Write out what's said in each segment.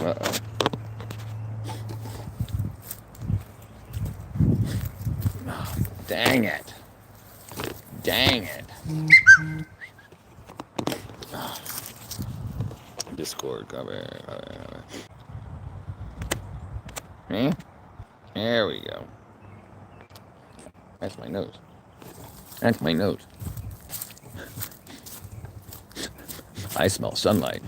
Uh-oh. Oh, dang it. Dang it. Oh. Discord, come here. Hmm? There we go. That's my nose. That's my nose. I smell sunlight.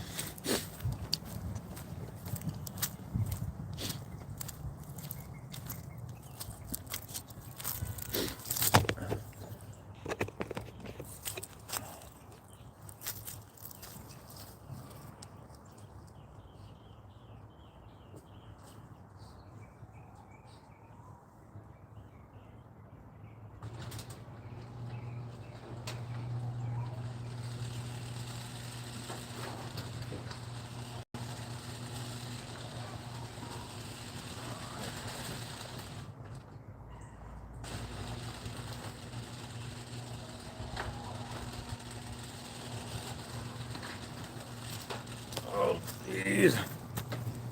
Oh, jeez.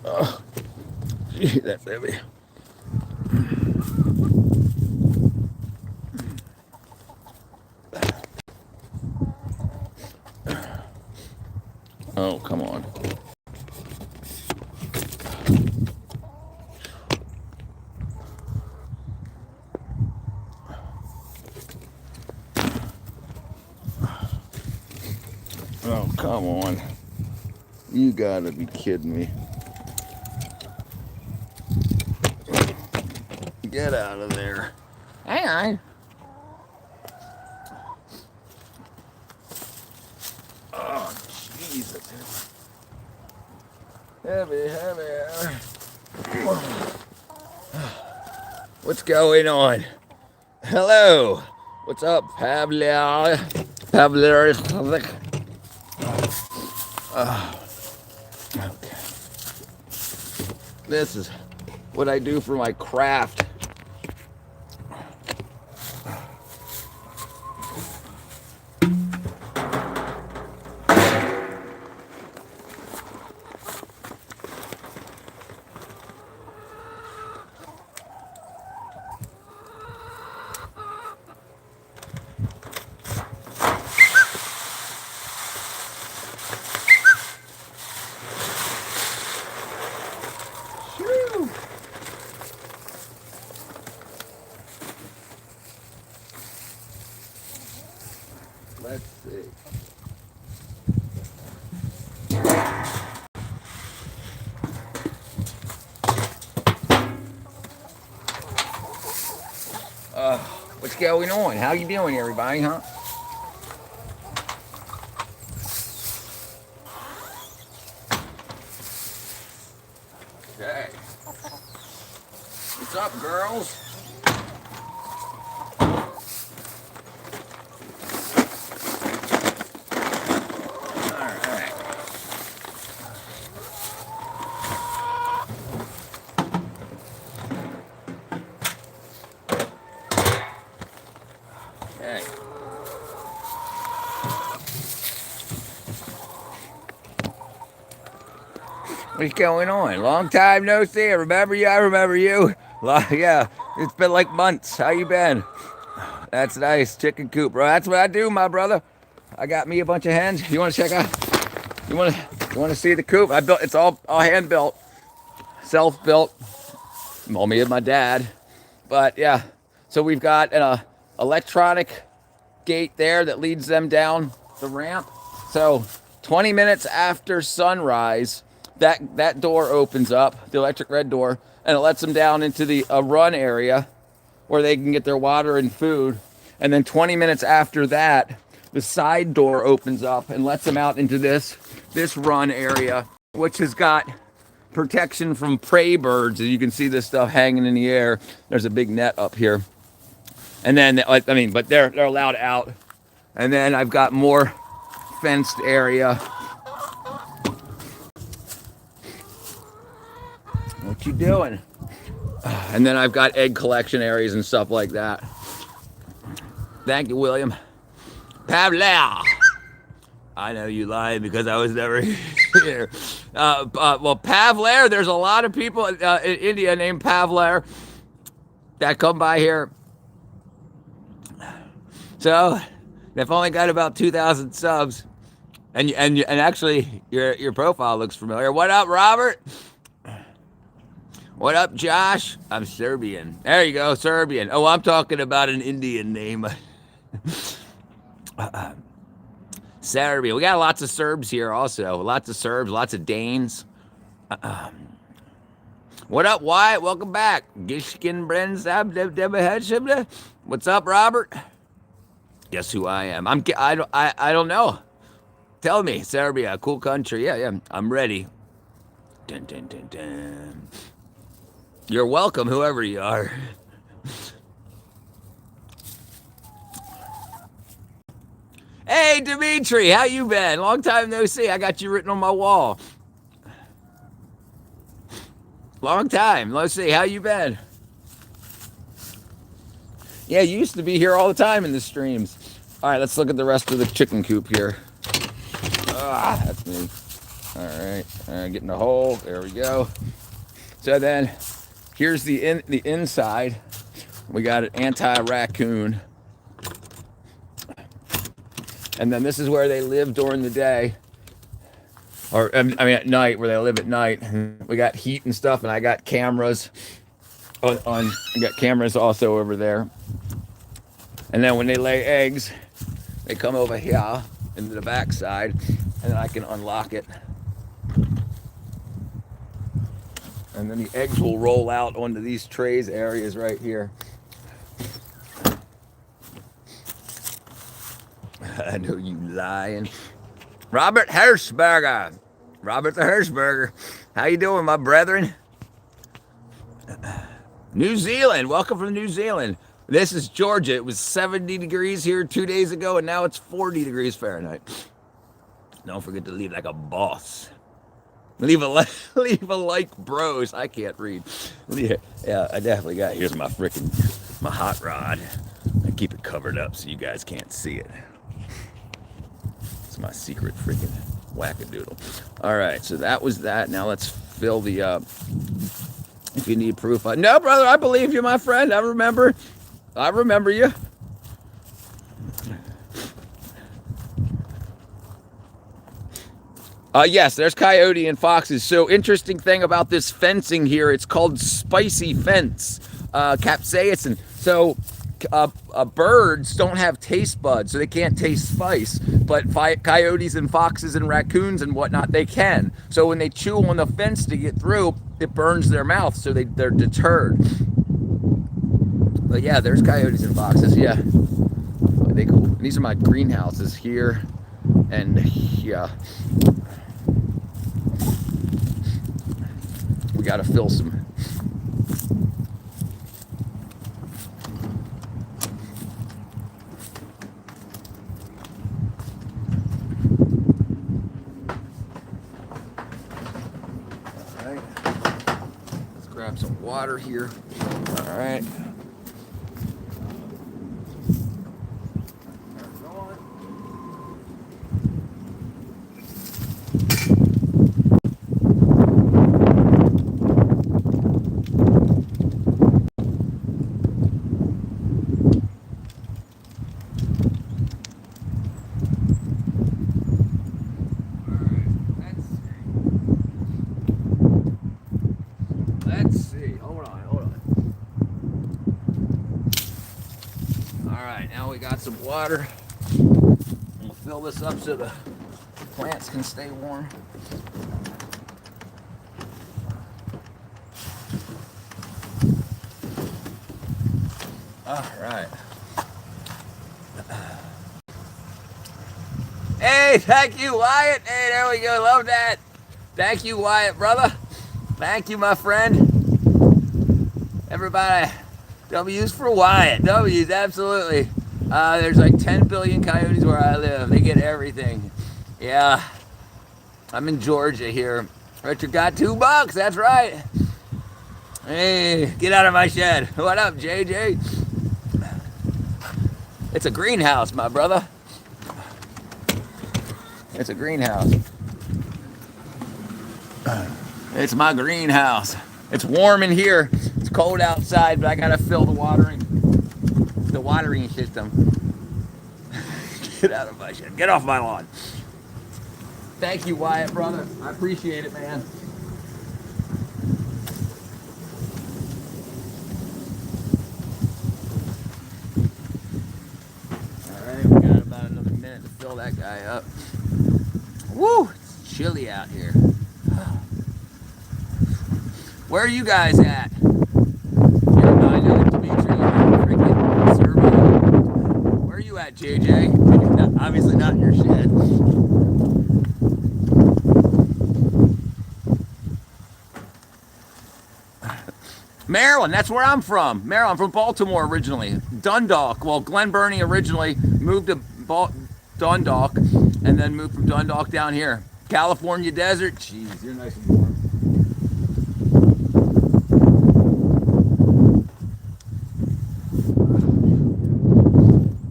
Oh, gee, that's heavy. Oh, come on. Oh, come on. You gotta be kidding me. Get out of there. Hang on. Oh, Jesus. Heavy. What's going on? Hello. What's up, Pavler? Okay. This is what I do for my craft. Let's see. What's going on? How you doing, everybody, huh? Okay. What's up, girls? What's going on? Long time no see. I remember you. I remember you. Yeah, it's been like months. How you been? That's nice. Chicken coop, bro. That's what I do, my brother. I got me a bunch of hens. You want to check out? You want to see the coop? I built. It's all hand built, self built. Well, me and my dad. But yeah, so we've got an electronic gate there that leads them down the ramp. So 20 minutes after sunrise, that door opens up, the electric red door, and it lets them down into the run area where they can get their water and food. And then 20 minutes after that, the side door opens up and lets them out into this run area, which has got protection from prey birds. And you can see this stuff hanging in the air. There's a big net up here. And then, but they're allowed out. And then I've got more fenced area. What you doing? And then I've got egg collection areas and stuff like that. Thank you, William. Pavla. I know you lied because I was never here. Well, Pavler, there's a lot of people in India named Pavler that come by here. So they've only got about 2,000 subs, and actually your profile looks familiar. What up, Robert? What up, Josh? I'm Serbian. There you go, Serbian. Oh, I'm talking about an Indian name. Serbia. We got lots of Serbs here also. Lots of Serbs, lots of Danes. What up, Wyatt? Welcome back. Gishkin Brensab. What's up, Robert? Guess who I am? I don't know. Tell me, Serbia, cool country. Yeah, I'm ready. Dun, dun, dun, dun. You're welcome, whoever you are. Hey, Dimitri, how you been? Long time no see. I got you written on my wall. Long time. Let's see. How you been? Yeah, you used to be here all the time in the streams. All right, let's look at the rest of the chicken coop here. Ah, that's me. All right, getting a hole. There we go. So then, here's the inside. We got an anti-raccoon. And then this is where they live during the day. Or, I mean, at night, where they live at night. We got heat and stuff, and I got cameras. I got cameras also over there. And then when they lay eggs, they come over here into the backside, and then I can unlock it. And then the eggs will roll out onto these trays areas right here. I know you lying. Robert Hirschberger. Robert the Hirschberger. How you doing, my brethren? New Zealand. Welcome from New Zealand. This is Georgia. It was 70 degrees here 2 days ago, and now it's 40 degrees Fahrenheit. Don't forget to leave like a boss. Leave a like, bros. I can't read. Yeah, I definitely got. Here's my hot rod. I keep it covered up so you guys can't see it. It's my secret freaking wackadoodle. All right, so that was that. Now let's fill the. If you need proof, no, brother, I believe you, my friend. I remember you. Yes, there's coyote and foxes. So interesting thing about this fencing here, it's called spicy fence, capsaicin. So birds don't have taste buds, so they can't taste spice. But coyotes and foxes and raccoons and whatnot, they can. So when they chew on the fence to get through, it burns their mouth, so they're deterred. But yeah, there's coyotes and foxes. Yeah, they cool. And these are my greenhouses here, and yeah. We got to fill some. All right. Let's grab some water here. All right. Some water. We'll fill this up so the plants can stay warm. All right. Hey, thank you, Wyatt. Hey, there we go. Love that. Thank you, Wyatt, brother. Thank you, my friend. Everybody, W's for Wyatt. W's, absolutely. There's like 10 billion coyotes where I live. They get everything. Yeah. I'm in Georgia here. Richard got $2. That's right. Hey, get out of my shed. What up, JJ? It's a greenhouse, my brother. It's a greenhouse. It's my greenhouse. It's warm in here. It's cold outside, but I gotta fill the watering system. Get out of my shit. Get off my lawn. Thank you, Wyatt, brother. I appreciate it, man. All right, we got about another minute to fill that guy up. Woo! It's chilly out here. Where are you guys at? I know Dimitri, freaking servo. Where are you at, JJ? Obviously not in your shed. Maryland, that's where I'm from. Maryland, I'm from Baltimore originally. Dundalk. Well, Glen Burnie originally moved to Dundalk and then moved from Dundalk down here. California desert. Jeez, you're nice and warm.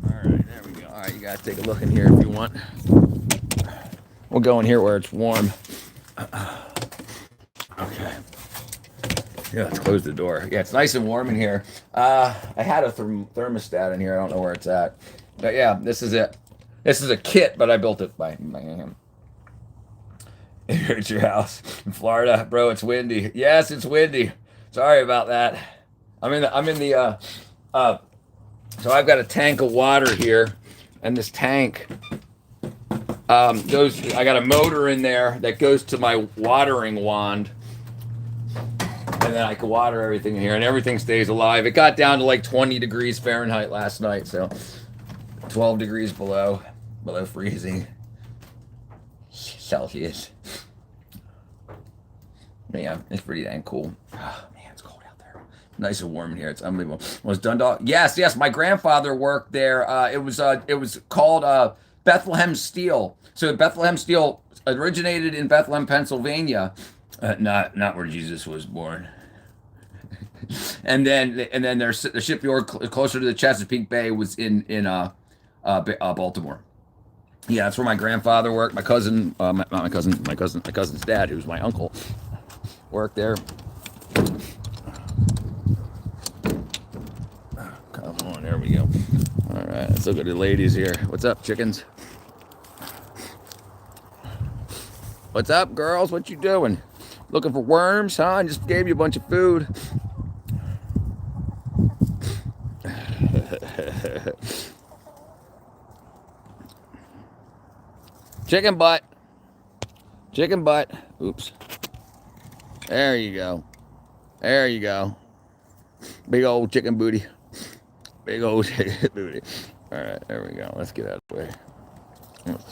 All right, there we go. All right, you guys take a look in here if you want. We'll go in here where it's warm. Okay. Yeah, let's close the door. Yeah, it's nice and warm in here. I had a thermostat in here. I don't know where it's at. But yeah, this is it. This is a kit, but I built it by hand. Here at your house in Florida, bro. It's windy. Yes, it's windy. Sorry about that. So I've got a tank of water here, and this tank goes. I got a motor in there that goes to my watering wand. And then I can water everything in here, and everything stays alive. It got down to like 20 degrees Fahrenheit last night, so 12 degrees below freezing Celsius. Yeah, it's pretty dang cool. Oh, man, it's cold out there. Nice and warm in here. It's unbelievable. Was Dundalk? Yes. My grandfather worked there. It was called Bethlehem Steel. So Bethlehem Steel originated in Bethlehem, Pennsylvania. Not where Jesus was born. and then the shipyard closer to the Chesapeake Bay was in Baltimore. Yeah, that's where my grandfather worked. My cousin, not my cousin, my cousin's dad, who was my uncle, worked there. Come on, there we go. All right, let's look at the ladies here. What's up, chickens? What's up, girls? What you doing? Looking for worms, huh? I just gave you a bunch of food. Chicken butt. Chicken butt. Oops. There you go. There you go. Big old chicken booty. Big old chicken booty. All right, there we go. Let's get out of the way. Let's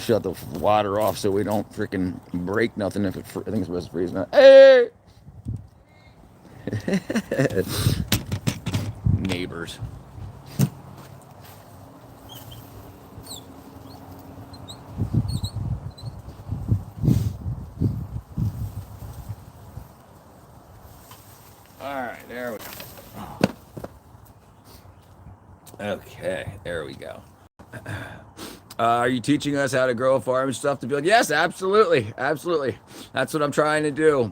shut the water off so we don't freaking break nothing if I think it's supposed to freeze now. Hey! Neighbors. All right, there we go. Okay, there we go. Are you teaching us how to grow a farm and stuff to build? Yes, absolutely. That's what I'm trying to do.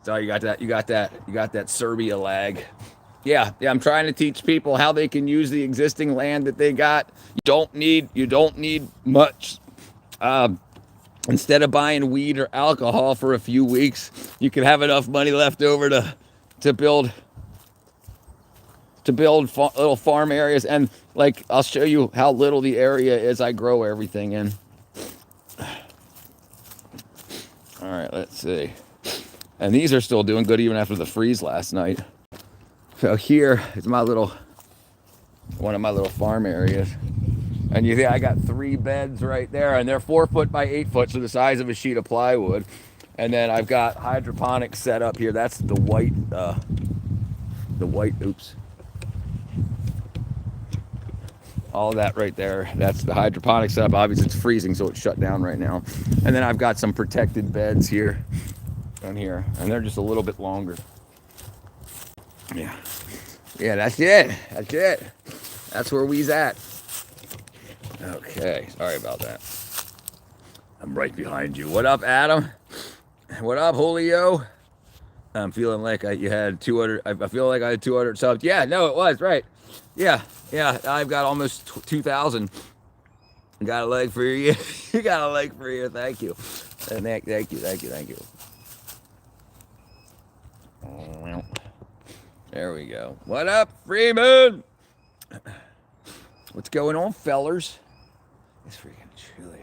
So you got that Serbia lag. Yeah, I'm trying to teach people how they can use the existing land that they got. You don't need much. Instead of buying weed or alcohol for a few weeks, you can have enough money left over to build little farm areas. And like, I'll show you how little the area is I grow everything in. All right, let's see. And these are still doing good even after the freeze last night. So here is one of my little farm areas. And you see I got 3 beds right there, and they're 4 foot by 8 foot, so the size of a sheet of plywood. And then I've got hydroponics set up here. That's the white, oops. All that right there, that's the hydroponics setup. Obviously it's freezing, so it's shut down right now. And then I've got some protected beds here, down here, and they're just a little bit longer. Yeah, that's it. That's where we's at. Okay, sorry about that. I'm right behind you. What up, Adam? What up, Julio? I'm feeling like you had 200. I feel like I had 200 subs. Yeah, no, it was right. Yeah, yeah. I've got almost 2,000. Got a leg for you. You got a leg for you. Thank you. Thank you. Thank you. Thank you. There we go. What up, Freeman? What's going on, fellers? It's freaking chilly.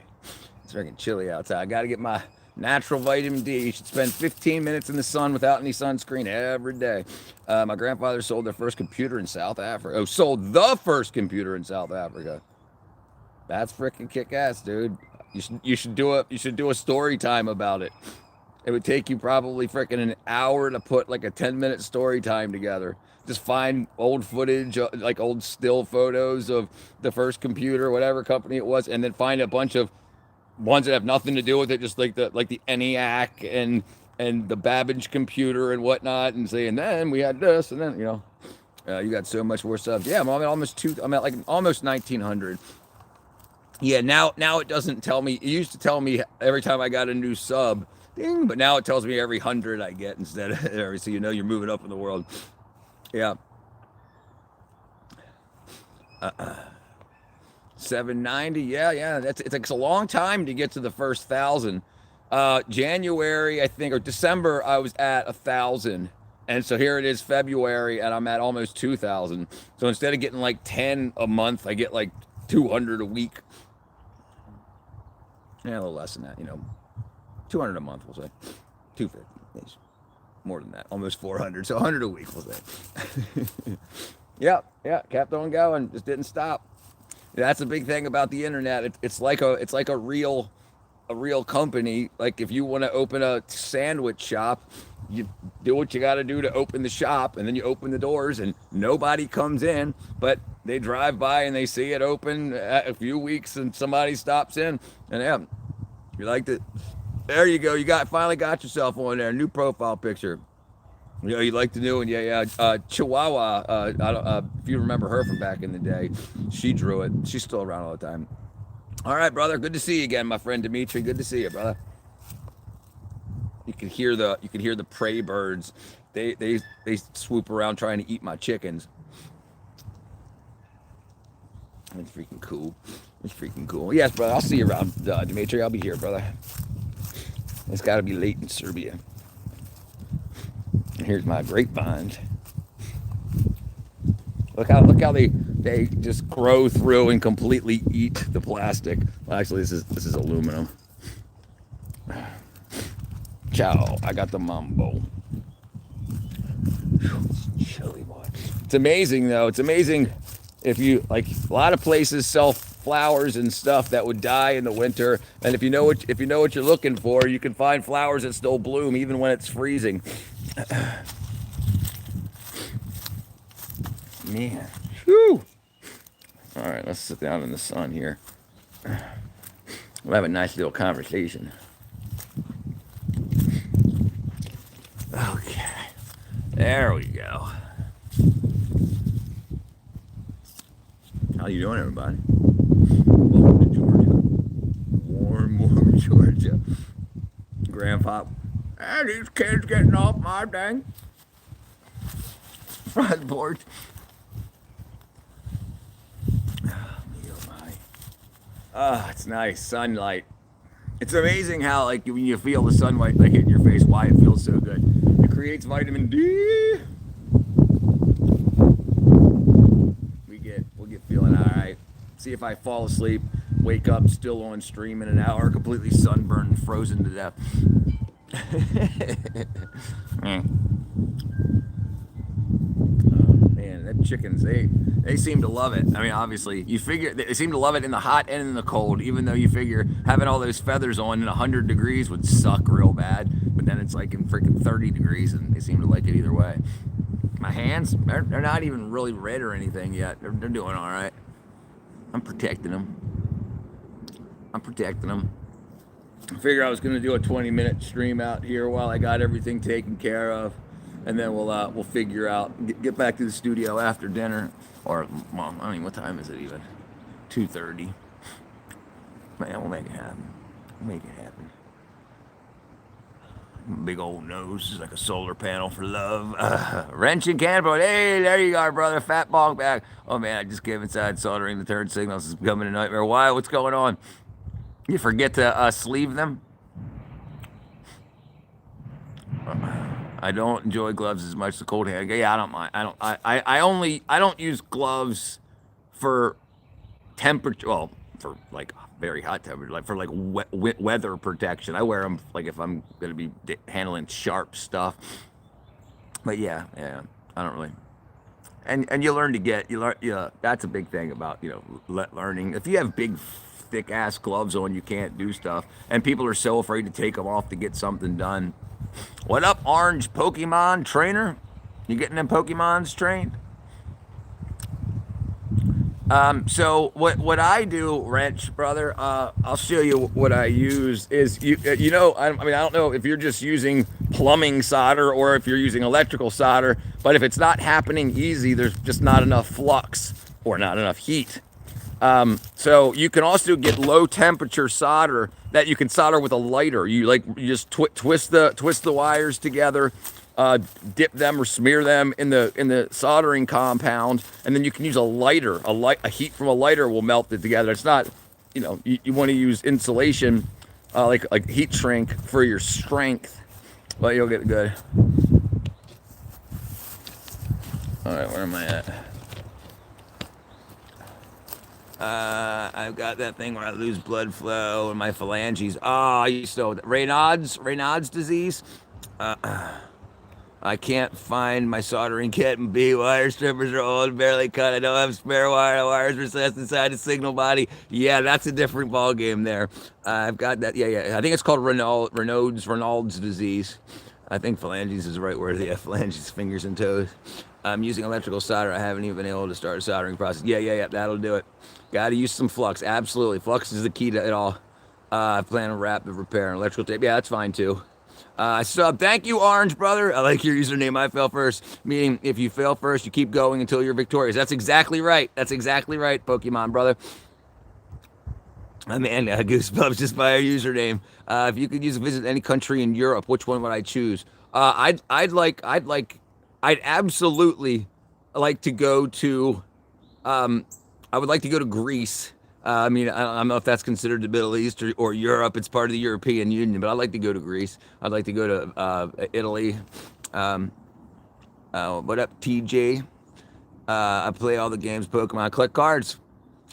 It's freaking chilly outside. I got to get my natural vitamin D. You should spend 15 minutes in the sun without any sunscreen every day. My grandfather sold their first computer in South Africa. Oh, sold the first computer in South Africa. That's freaking kick-ass, dude. You should do a story time about it. It would take you probably freaking an hour to put like a 10-minute story time together. Just find old footage, like old still photos of the first computer, whatever company it was, and then find a bunch of ones that have nothing to do with it, just like the ENIAC and the Babbage computer and whatnot, and saying then we had this, and then you got so much more stuff. Yeah, I'm at like almost 1900. Yeah, now it doesn't tell me. It used to tell me every time I got a new sub, ding, but now it tells me every 100 I get instead of every, so you're moving up in the world. Yeah. 790. Yeah. It takes a long time to get to the first 1,000. January, I think, or December, I was at 1,000. And so here it is, February, and I'm at almost 2,000. So instead of getting like 10 a month, I get like 200 a week. Yeah, a little less than that, 200 a month, we'll say. 250. More than that, almost 400. So 100 a week, we'll say. Yeah, kept on going, just didn't stop. That's the big thing about the internet. It's like a real company. Like if you want to open a sandwich shop, you do what you got to do to open the shop, and then you open the doors, and nobody comes in, but they drive by and they see it open a few weeks, and somebody stops in, and yeah, you liked it. There you go. You finally got yourself on there. New profile picture. You like the new one, yeah. Chihuahua. If you remember her from back in the day, she drew it. She's still around all the time. All right, brother. Good to see you again, my friend Dimitri. Good to see you, brother. You can hear the prey birds. They swoop around trying to eat my chickens. It's freaking cool. Yes, brother. I'll see you around, Dimitri. I'll be here, brother. It's got to be late in Serbia. Here's my grapevines. Look how they just grow through and completely eat the plastic. Well, actually, this is aluminum. Ciao. I got the mambo. It's chilly, boy. It's amazing though. It's amazing if you like. A lot of places sell flowers and stuff that would die in the winter, and if you know what you're looking for, you can find flowers that still bloom even when it's freezing. Man, whew. All right, let's sit down in the sun here. We'll have a nice little conversation. Okay, there we go. How you doing, everybody? Welcome to Georgia. Warm Georgia. Grandpa, hey, these kids getting off my dang front porch. It's nice sunlight. It's amazing how like when you feel the sunlight like hitting your face, why it feels so good. It creates vitamin D. We'll get feeling all right. See if I fall asleep, wake up still on stream in an hour, completely sunburned and frozen to death. Man, that chickens, they seem to love it. I mean, obviously, you figure they seem to love it in the hot and in the cold, even though you figure having all those feathers on in 100 degrees would suck real bad, but then it's like in freaking 30 degrees and they seem to like it either way. My hands, they're not even really red or anything yet. They're doing all right. I'm protecting them. I figure I was going to do a 20-minute stream out here while I got everything taken care of. And then we'll figure out, get back to the studio after dinner. Or, well, I mean, what time is it even? 2:30. Man, we'll make it happen. Make it happen. Big old nose is like a solar panel for love. Wrench and cannonball. Hey, there you are, brother. Fat bong back. Oh man, I just came inside soldering the turn signals. It's becoming a nightmare. Why? What's going on? You forget to sleeve them? I don't enjoy gloves as much as the cold hand. Yeah, I don't mind. I don't use gloves for temperature. Well, for like very hot temperature, like for like weather protection. I wear them like if I'm gonna be handling sharp stuff. But yeah, I don't really. And you learn to get you learn. Yeah, that's a big thing about learning. If you have big, thick ass gloves on, you can't do stuff, and people are so afraid to take them off to get something done. What up, Orange Pokemon Trainer? You getting them Pokemons trained? So what I do, Wrench brother, I'll show you what I use. Is I mean I don't know if you're just using plumbing solder or if you're using electrical solder, but if it's not happening easy, there's just not enough flux or not enough heat. So you can also get low temperature solder that you can solder with a lighter. You just twist the wires together, dip them or smear them in the soldering compound, and then you can use a lighter. A heat from a lighter will melt it together. It's not, you want to use insulation, like heat shrink for your strength, but you'll get good. All right, where am I at? I've got that thing where I lose blood flow in my phalanges. Oh, I used to Raynaud's disease. I can't find my soldering kit and B wire strippers are old, barely cut. I don't have spare wire. The wires recessed inside the signal body. Yeah, that's a different ball game there. I've got that. Yeah. I think it's called Raynaud's disease. I think phalanges is the right word. Yeah, phalanges, fingers and toes. I'm using electrical solder. I haven't even been able to start a soldering process. Yeah. That'll do it. Got to use some flux. Absolutely. Flux is the key to it all. I plan to wrap the repair and electrical tape. Yeah, that's fine too. Thank you, Orange brother. I like your username. I fell first. Meaning, if you fail first, you keep going until you're victorious. That's exactly right. Pokemon brother. Man, goosebumps just by our username. If you could visit any country in Europe, which one would I choose? I'd absolutely like to go to. I would like to go to Greece. I mean, I don't know if that's considered the Middle East or Europe. It's part of the European Union, but I'd like to go to Greece. I'd like to go to Italy. What up, TJ? I play all the games, Pokemon. I collect cards.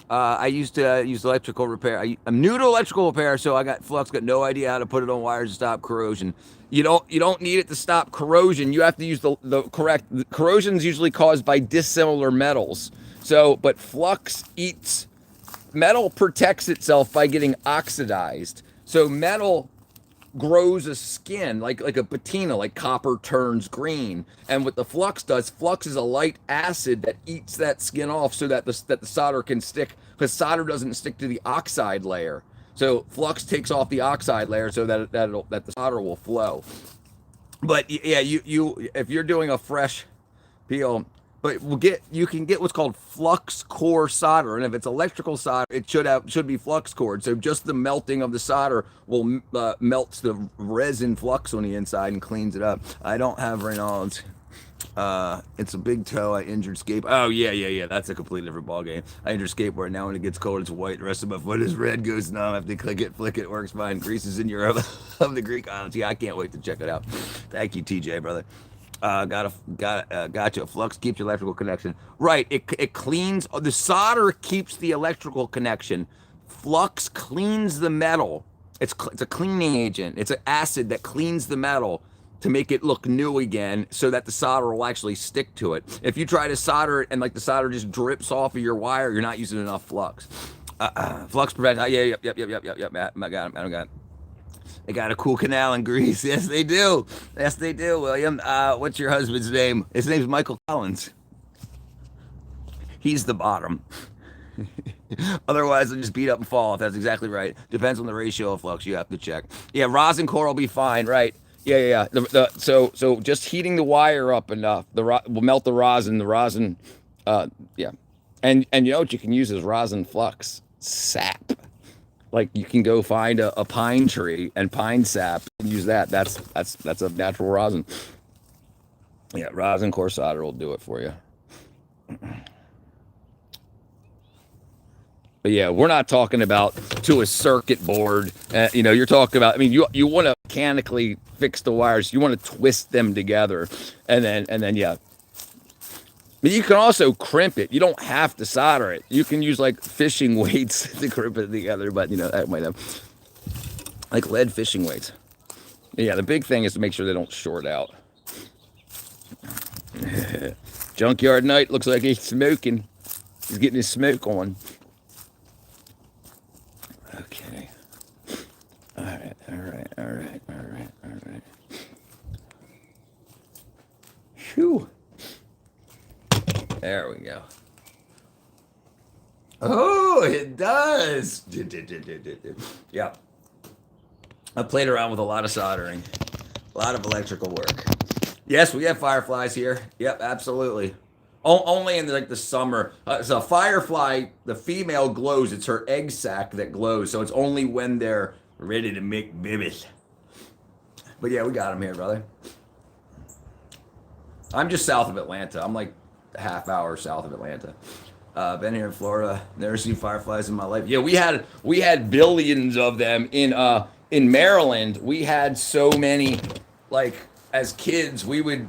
I used to use electrical repair. I'm new to electrical repair, so I got no idea how to put it on wires to stop corrosion. You don't need it to stop corrosion. You have to use the correct. Corrosion is usually caused by dissimilar metals. So, but flux eats. Metal protects itself by getting oxidized. So metal grows a skin like a patina, like copper turns green. And what the flux does, flux is a light acid that eats that skin off so that the solder can stick, because solder doesn't stick to the oxide layer. So flux takes off the oxide layer so that the solder will flow. But yeah, you if you're doing a fresh peel, but you can get what's called flux core solder, and if it's electrical solder, it should be flux core. So just the melting of the solder will melts the resin flux on the inside and cleans it up. I don't have Raynaud's. It's a big toe. I injured skateboard. Oh yeah. That's a completely different ball game. I injured skateboard. Now when it gets cold, it's white. The rest of my foot is red. Goes numb. I have to click it, flick it. Works fine. Greece is in Europe of the Greek islands. Yeah, I can't wait to check it out. Thank you, TJ, brother. Gotcha. Flux keeps your electrical connection. Right. It cleans. The solder keeps the electrical connection. Flux cleans the metal. It's a cleaning agent. It's an acid that cleans the metal to make it look new again, so that the solder will actually stick to it. If you try to solder it and like the solder just drips off of your wire, you're not using enough flux. Flux prevents. Yep. I don't got it. They got a cool canal in Greece. Yes, they do, William. What's your husband's name? His name's Michael Collins. He's the bottom. Otherwise, they'll just beat up and fall off. That's exactly right. Depends on the ratio of flux. You have to check. Yeah, rosin core will be fine, right? Yeah. So just heating the wire up enough, will melt the rosin. The rosin, yeah. And you know what you can use is rosin flux sap. like you can go find a pine tree and pine sap and use that. That's a natural rosin. Yeah, rosin core solder will do it for you. But yeah, we're not talking about to a circuit board. You're talking about. I mean, you want to mechanically fix the wires. You want to twist them together, and then yeah. But you can also crimp it. You don't have to solder it. You can use like fishing weights to crimp it together. But that might have like lead fishing weights. But yeah, the big thing is to make sure they don't short out. Junkyard Night looks like he's smoking. He's getting his smoke on. Okay. All right. Phew. There we go. Oh, it does. Yeah. I played around with a lot of soldering, a lot of electrical work. Yes, we have fireflies here. Yep, absolutely. Only in like the summer. So a firefly, the female glows. It's her egg sac that glows. So it's only when they're ready to make babies. But yeah, we got them here, brother. I'm just south of Atlanta. I'm like a half hour south of Atlanta. Been here in Florida. Never seen fireflies in my life. Yeah, we had billions of them in Maryland. We had so many. Like as kids, we would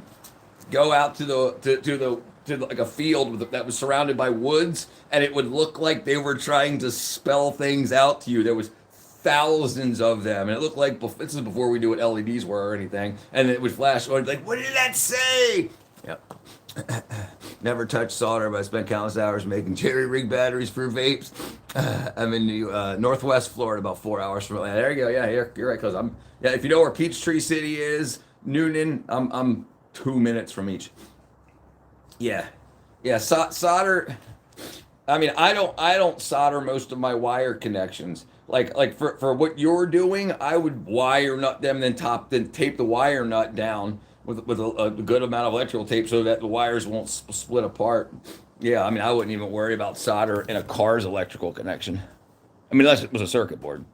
go out to like a field that was surrounded by woods, and it would look like they were trying to spell things out to you. There was thousands of them, and it looked like this is before we knew what LEDs were or anything, and it would flash on like, what did that say? Yep. Never touched solder, but I spent countless hours making jerry rig batteries for vapes. I'm in Northwest Florida, about 4 hours from Atlanta. There you go. Yeah, you're right, cause if you know where Peachtree City is, Noonan, I'm 2 minutes from each. Yeah. Solder. I mean, I don't solder most of my wire connections. Like for what you're doing, I would wire nut them, then tape the wire nut down with a good amount of electrical tape so that the wires won't split apart. Yeah, I mean, I wouldn't even worry about solder in a car's electrical connection. I mean, unless it was a circuit board.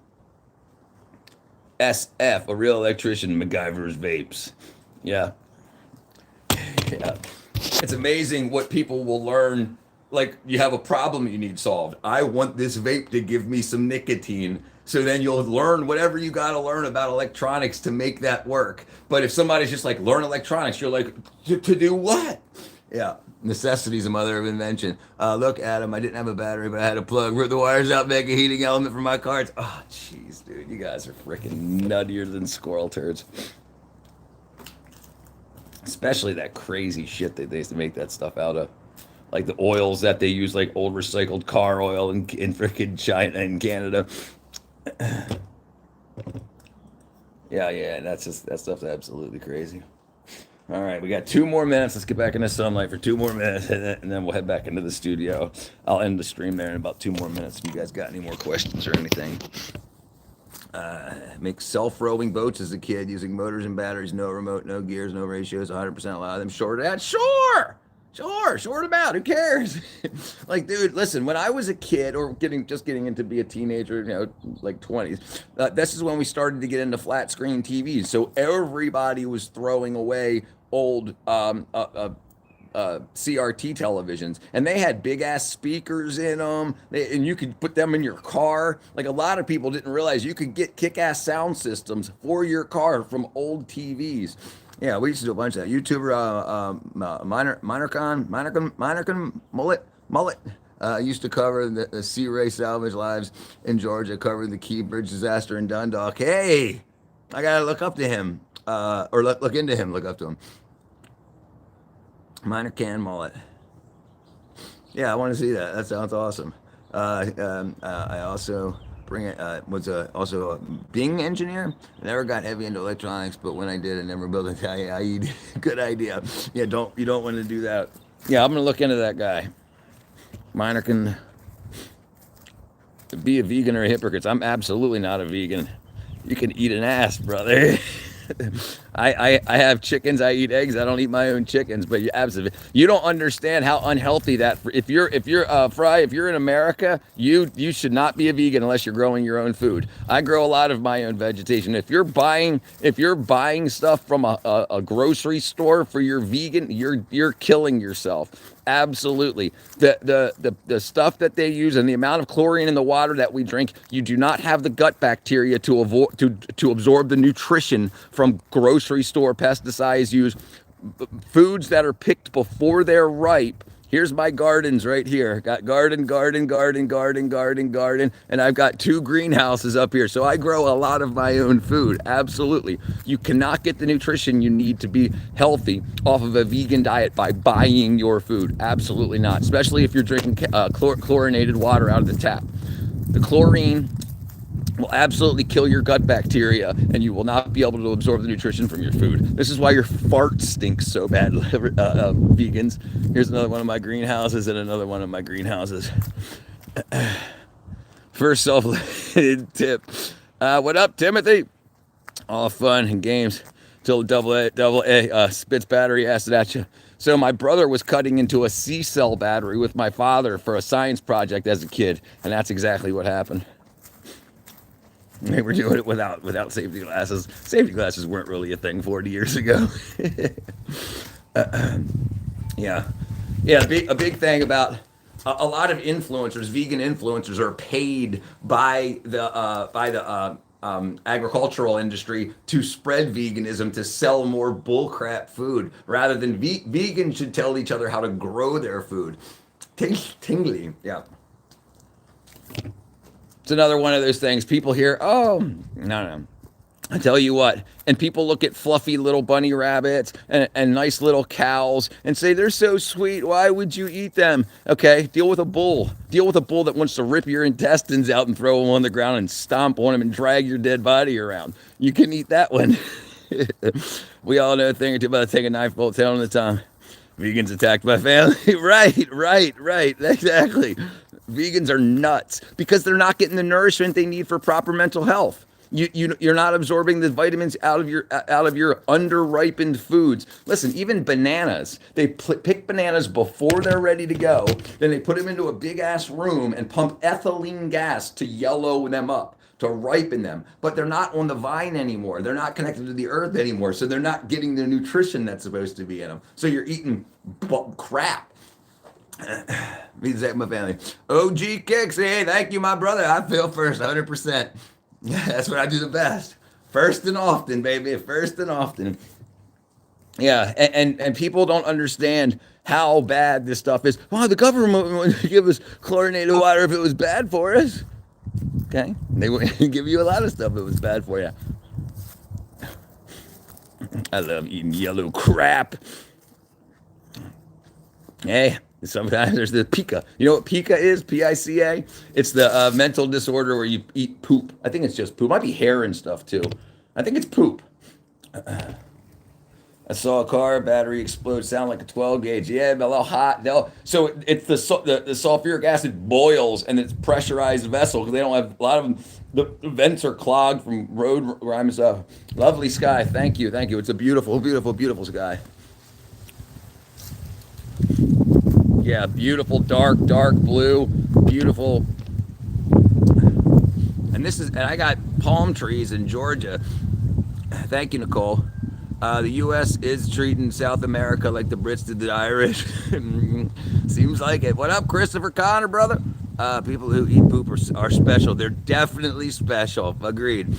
SF, a real electrician, MacGyver's vapes. Yeah. Yeah. It's amazing what people will learn. Like, you have a problem you need solved. I want this vape to give me some nicotine. So then you'll learn whatever you got to learn about electronics to make that work. But if somebody's just like, learn electronics, you're like, to do what? Yeah. Necessity's a mother of invention. Look, Adam, I didn't have a battery, but I had a plug. Rip the wires out, make a heating element for my carts. Oh, jeez, dude. You guys are freaking nuttier than squirrel turds. Especially that crazy shit that they used to make that stuff out of. Like the oils that they use, like old recycled car oil in freaking China and Canada. Yeah, that stuff's absolutely crazy. All right, we got 2 more minutes. Let's get back into sunlight for 2 more minutes, and then we'll head back into the studio. I'll end the stream there in about 2 more minutes. If you guys got any more questions or anything. Make self-rowing boats as a kid using motors and batteries, no remote, no gears, no ratios, 100% allow them shorted out. Sure, short them out. Who cares? Like, dude, listen, when I was a kid or just getting into be a teenager, like 20s, this is when we started to get into flat screen TVs. So everybody was throwing away old CRT televisions, and they had big ass speakers in them, and you could put them in your car. Like, a lot of people didn't realize you could get kick-ass sound systems for your car from old TVs. Yeah, we used to do a bunch of that. YouTuber Minercon Mullet used to cover the Sea Ray salvage lives in Georgia, covering the Key Bridge disaster in Dundalk. Hey, I gotta look up to him, or look into him. Look up to him. Minor can mullet. Yeah, I want to see that. That sounds awesome. I also was also a Bing engineer. I never got heavy into electronics, but when I did, I never built an IE. Good idea. Yeah, you don't want to do that. Yeah, I'm gonna look into that guy. Minor can be a vegan or a hypocrite. I'm absolutely not a vegan. You can eat an ass, brother. I have chickens. I eat eggs. I don't eat my own chickens. But you absolutely, you don't understand how unhealthy that. If you're Fry, if you're in America, you should not be a vegan unless you're growing your own food. I grow a lot of my own vegetation. If you're buying stuff from a grocery store for your vegan, you're killing yourself. Absolutely. The stuff that they use and the amount of chlorine in the water that we drink, you do not have the gut bacteria to avoid to absorb the nutrition from grocery store pesticides used foods that are picked before they're ripe. Here's my gardens right here. Got garden, and I've got 2 greenhouses up here. So I grow a lot of my own food. Absolutely. You cannot get the nutrition you need to be healthy off of a vegan diet by buying your food. Absolutely not. Especially if you're drinking chlorinated water out of the tap. The chlorine will absolutely kill your gut bacteria, and you will not be able to absorb the nutrition from your food. This is why your fart stinks so bad, vegans. Here's another one of my greenhouses and another one of my greenhouses. First self-limited tip. What up, Timothy? All fun and games till double A spits battery acid at you. So my brother was cutting into a C-cell battery with my father for a science project as a kid, and that's exactly what happened. They were doing it without safety glasses. Safety glasses weren't really a thing 40 years ago. Yeah. A big thing about a lot of influencers, vegan influencers, are paid by the agricultural industry to spread veganism, to sell more bullcrap food, rather than vegans should tell each other how to grow their food. Tingly, yeah. It's another one of those things. People hear, oh, no. I tell you what, and people look at fluffy little bunny rabbits and nice little cows and say, they're so sweet, why would you eat them? Okay, deal with a bull. Deal with a bull that wants to rip your intestines out and throw them on the ground and stomp on them and drag your dead body around. You can eat that one. We all know a thing or two about taking a knife, bolt, tail on the tongue. Vegans attacked by family. Right, exactly. Vegans are nuts because they're not getting the nourishment they need for proper mental health. You're not absorbing the vitamins out of your under-ripened foods. Listen, even bananas, they pick bananas before they're ready to go. Then they put them into a big-ass room and pump ethylene gas to yellow them up, to ripen them. But they're not on the vine anymore. They're not connected to the earth anymore. So they're not getting the nutrition that's supposed to be in them. So you're eating crap. Means that my family. OG Kicks, hey, thank you, my brother. I feel first, 100%. Yeah, that's what I do the best. First and often, baby. First and often. Yeah, and people don't understand how bad this stuff is. Well, the government wouldn't give us chlorinated water if it was bad for us. Okay? They wouldn't give you a lot of stuff if it was bad for you. I love eating yellow crap. Hey. Sometimes there's the pica. You know what pica is? P-I-C-A? It's the mental disorder where you eat poop. I think it's just poop. Might be hair and stuff too. I think it's poop. I saw a car battery explode. Sound like a 12 gauge. Yeah, a little hot. So it's the sulfuric acid boils and it's pressurized vessel because they don't have a lot of them. The vents are clogged from road rime and stuff. Lovely sky. Thank you. It's a beautiful, beautiful, beautiful sky. Yeah, beautiful, dark blue, beautiful. And I got palm trees in Georgia. Thank you, Nicole. The U.S. is treating South America like the Brits did the Irish. Seems like it. What up, Christopher Connor, brother? People who eat poop are special. They're definitely special. Agreed.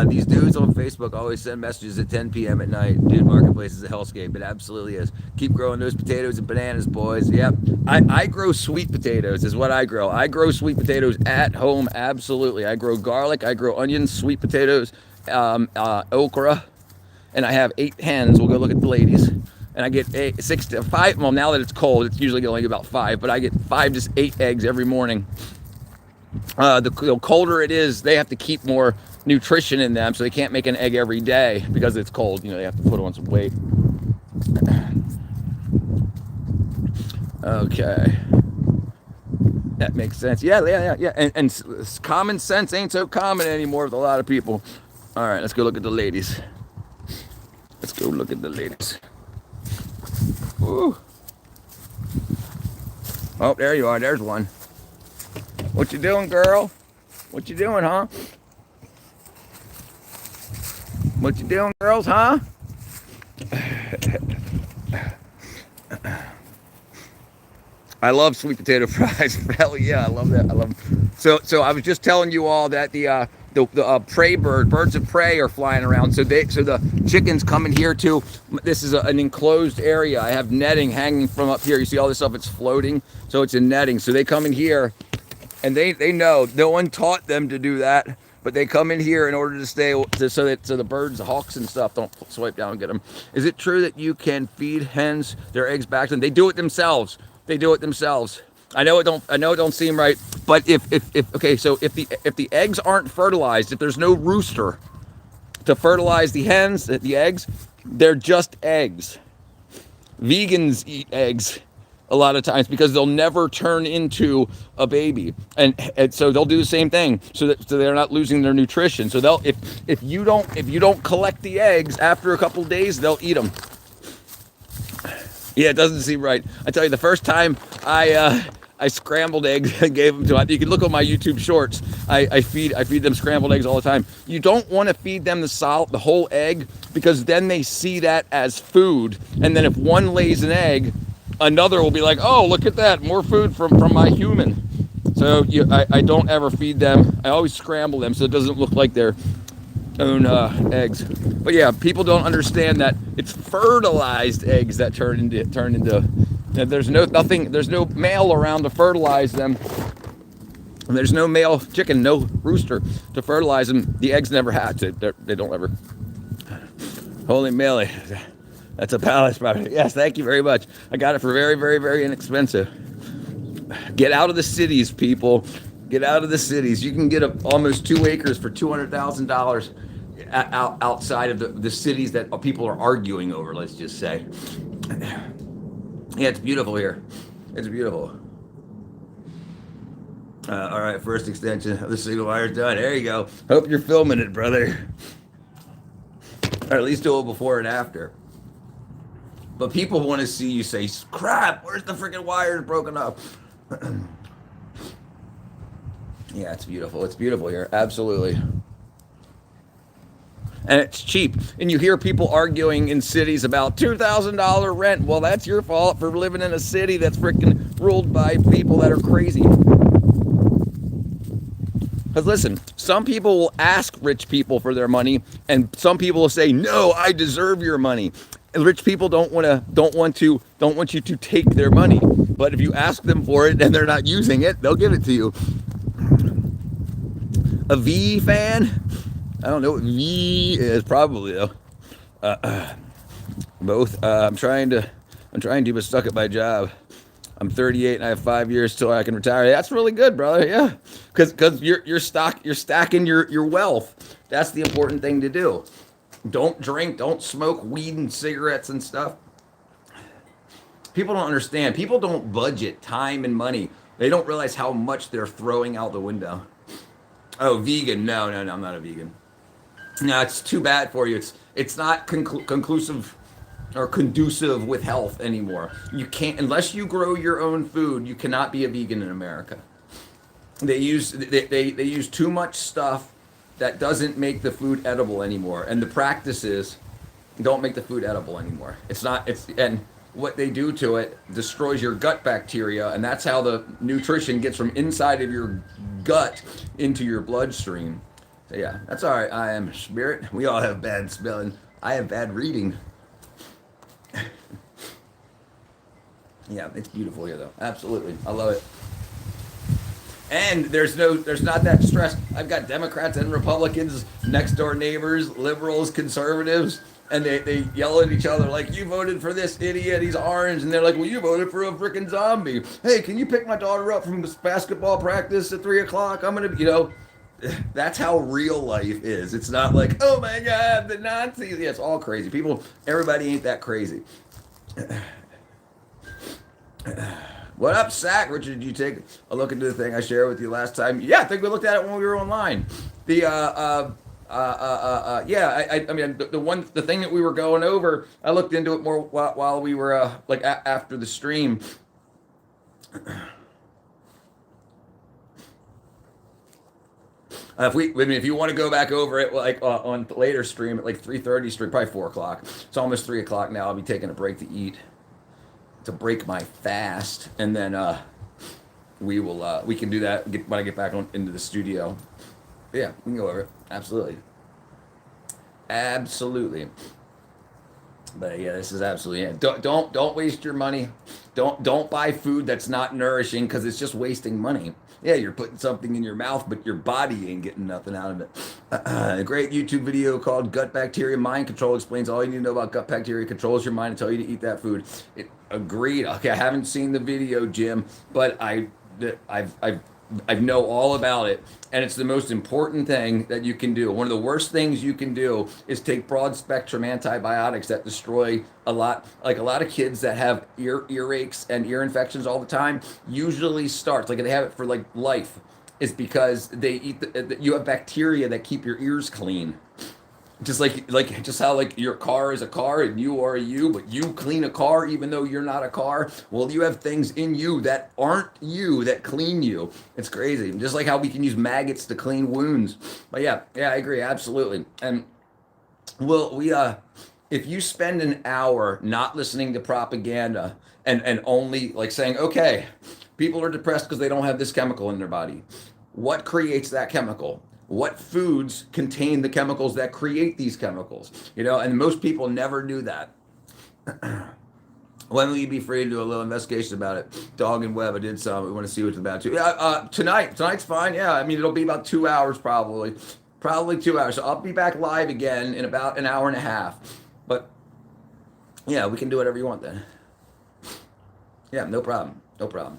These dudes on Facebook always send messages at 10 p.m. at night. Dude, Marketplace is a hellscape. It absolutely is. Keep growing those potatoes and bananas, boys. Yep. I grow sweet potatoes is what I grow. I grow sweet potatoes at home. Absolutely. I grow garlic. I grow onions, sweet potatoes, okra. And I have 8 hens. We'll go look at the ladies. And I get 6 to 5. Well, now that it's cold, it's usually only about 5, but I get 5 to 8 eggs every morning. The colder it is, they have to keep more nutrition in them, so they can't make an egg every day because it's cold. You know, they have to put on some weight. Okay, that makes sense. Yeah. And common sense ain't so common anymore with a lot of people. All right, let's go look at the ladies. go look at the ladies. Ooh. Oh, there you are. There's one. What you doing, girl? What you doing, huh? What you doing, girls, huh? I love sweet potato fries. Hell yeah, I love that. I love them. So I was just telling you all that the birds of prey are flying around. So the chickens come in here too. This is an enclosed area. I have netting hanging from up here. You see all this stuff? It's floating, so it's in netting. So they come in here, and they know no one taught them to do that, but they come in here in order to so the birds, the hawks and stuff don't swipe down and get them. Is it true that you can feed hens their eggs back to them? They do it themselves. They do it themselves. I know it don't seem right, but if okay, so if the eggs aren't fertilized, if there's no rooster to fertilize the hens, the eggs, they're just eggs. Vegans eat eggs a lot of times because they'll never turn into a baby, and so they'll do the same thing so they're not losing their nutrition. So they'll if you don't collect the eggs after a couple days, they'll eat them. Yeah, it doesn't seem right. I tell you, the first time I scrambled eggs and gave them to them. You can look at my YouTube shorts. I feed them scrambled eggs all the time. You don't want to feed them the whole egg, because then they see that as food, and then if one lays an egg, another will be like, oh, look at that, more food from my human. So I don't ever feed them. I always scramble them so it doesn't look like their own eggs. But yeah, people don't understand that it's fertilized eggs that turn into. There's no male around to fertilize them. And there's no male chicken, no rooster to fertilize them. The eggs never hatch. They don't ever. Holy moly. That's a palace property. Yes, thank you very much. I got it for very, very, very inexpensive. Get out of the cities, people. Get out of the cities. You can get almost 2 acres for $200,000 outside of the cities that people are arguing over, let's just say. Yeah, it's beautiful here. It's beautiful. All right, first extension of the signal wire's done. There you go. Hope you're filming it, brother. Or at least do it before and after. But people want to see you say, crap, where's the freaking wires broken up? Yeah, it's beautiful. It's beautiful here. Absolutely. And it's cheap. And you hear people arguing in cities about $2,000 rent. Well, that's your fault for living in a city that's freaking ruled by people that are crazy. Because listen, some people will ask rich people for their money, and some people will say, no, I deserve your money. And rich people don't want you to take their money. But if you ask them for it and they're not using it, they'll give it to you. A V fan? I don't know what V is. Probably though. Both. I'm trying to be stuck at my job. I'm 38 and I have 5 years till I can retire. That's really good, brother. Yeah, because you're stacking your wealth. That's the important thing to do. Don't drink. Don't smoke weed and cigarettes and stuff. People don't understand. People don't budget time and money. They don't realize how much they're throwing out the window. Oh, vegan? No, I'm not a vegan. No, it's too bad for you. It's not conclusive or conducive with health anymore. You can't, unless you grow your own food, you cannot be a vegan in America. They use too much stuff that doesn't make the food edible anymore, and the practices don't make the food edible anymore. And what they do to it destroys your gut bacteria, and that's how the nutrition gets from inside of your gut into your bloodstream. So yeah, that's all right. I am spirit. We all have bad spelling. I have bad reading. Yeah, it's beautiful here though. Absolutely. I love it. And there's not that stress. I've got Democrats and Republicans, next door neighbors, liberals, conservatives, and they yell at each other like, you voted for this idiot, he's orange, and they're like, well, you voted for a freaking zombie. Hey, can you pick my daughter up from basketball practice at 3 o'clock? I'm gonna, that's how real life is. It's not like, oh my God, the Nazis. Yeah, it's all crazy. Everybody ain't that crazy. What up, Sack? Richard, did you take a look into the thing I shared with you last time? Yeah, I think we looked at it when we were online. Yeah, I mean, the thing that we were going over, I looked into it more while we were like after the stream. If you want to go back over it, like on later stream at like 3:30 stream, probably 4 o'clock. It's almost 3 o'clock now. I'll be taking a break to eat, to break my fast, and then we can do that when I get back into the studio. Yeah, we can go over it. Absolutely, absolutely. But yeah, this is absolutely it. Don't waste your money. Don't buy food that's not nourishing because it's just wasting money. Yeah, you're putting something in your mouth, but your body ain't getting nothing out of it. A great YouTube video called "Gut Bacteria Mind Control" explains all you need to know about gut bacteria. Controls your mind and tell you to eat that food. Agreed. Okay, I haven't seen the video, Jim, but I know all about it, and it's the most important thing that you can do. One of the worst things you can do is take broad spectrum antibiotics that destroy a lot. Like a lot of kids that have earaches and ear infections all the time usually starts like they have it for like life. Is because they eat you have bacteria that keep your ears clean. Just how like your car is a car and you are a you, but you clean a car even though you're not a car. Well, you have things in you that aren't you that clean you. It's crazy. Just like how we can use maggots to clean wounds. But yeah, I agree absolutely. And well, we if you spend an hour not listening to propaganda and only like saying, okay, people are depressed because they don't have this chemical in their body. What creates that chemical? What foods contain the chemicals that create these chemicals? And most people never do that. When will you be free to do a little investigation about it? Dog and Web, I did some. We want to see what it's about too. Yeah, tonight. Tonight's fine. Yeah, I mean it'll be about 2 hours probably. Probably 2 hours. So I'll be back live again in about an hour and a half. But yeah, we can do whatever you want then. Yeah, no problem. No problem.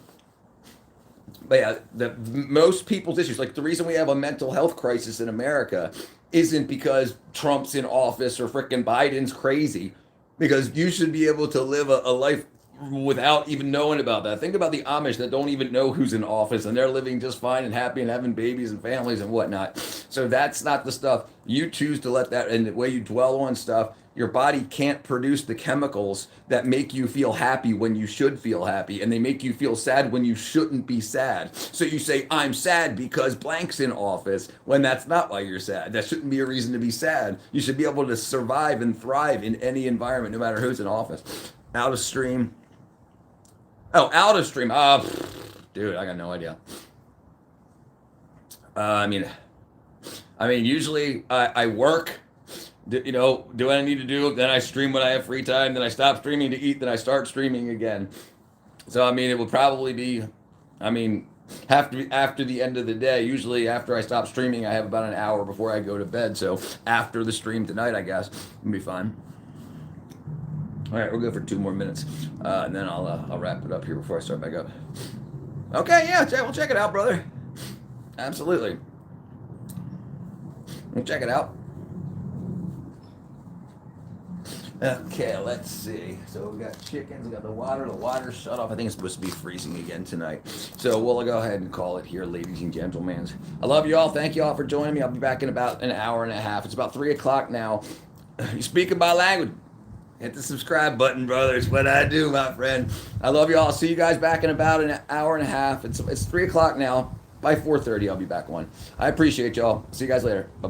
But yeah, most people's issues, like the reason we have a mental health crisis in America, isn't because Trump's in office or frickin' Biden's crazy. Because you should be able to live a life without even knowing about that. Think about the Amish that don't even know who's in office and they're living just fine and happy and having babies and families and whatnot. So that's not the stuff you choose to let that, and the way you dwell on stuff, your body can't produce the chemicals that make you feel happy when you should feel happy, and they make you feel sad when you shouldn't be sad. So you say, I'm sad because blank's in office, when that's not why you're sad. That shouldn't be a reason to be sad. You should be able to survive and thrive in any environment, no matter who's in office. Out of stream. Oh, out of stream. Dude, I got no idea. I mean, usually I work, do what I need to do, then I stream when I have free time, then I stop streaming to eat, then I start streaming again. So, it would probably be, have to be after the end of the day. Usually after I stop streaming, I have about an hour before I go to bed. So after the stream tonight, I guess, it'll be fine. All right, we'll go for 2 more minutes, and then I'll wrap it up here before I start back up. Okay, yeah, we'll check it out, brother. Absolutely. We'll check it out. Okay, let's see. So we got chickens, we got the water's shut off. I think it's supposed to be freezing again tonight. So we'll go ahead and call it here, ladies and gentlemen. I love you all. Thank you all for joining me. I'll be back in about an hour and a half. It's about 3 o'clock now. You speaking my language? Hit the subscribe button, brother. It's what I do, my friend. I love you all. See you guys back in about an hour and a half. It's 3 o'clock now. By 4:30, I'll be back on. I appreciate y'all. See you guys later. Bye-bye.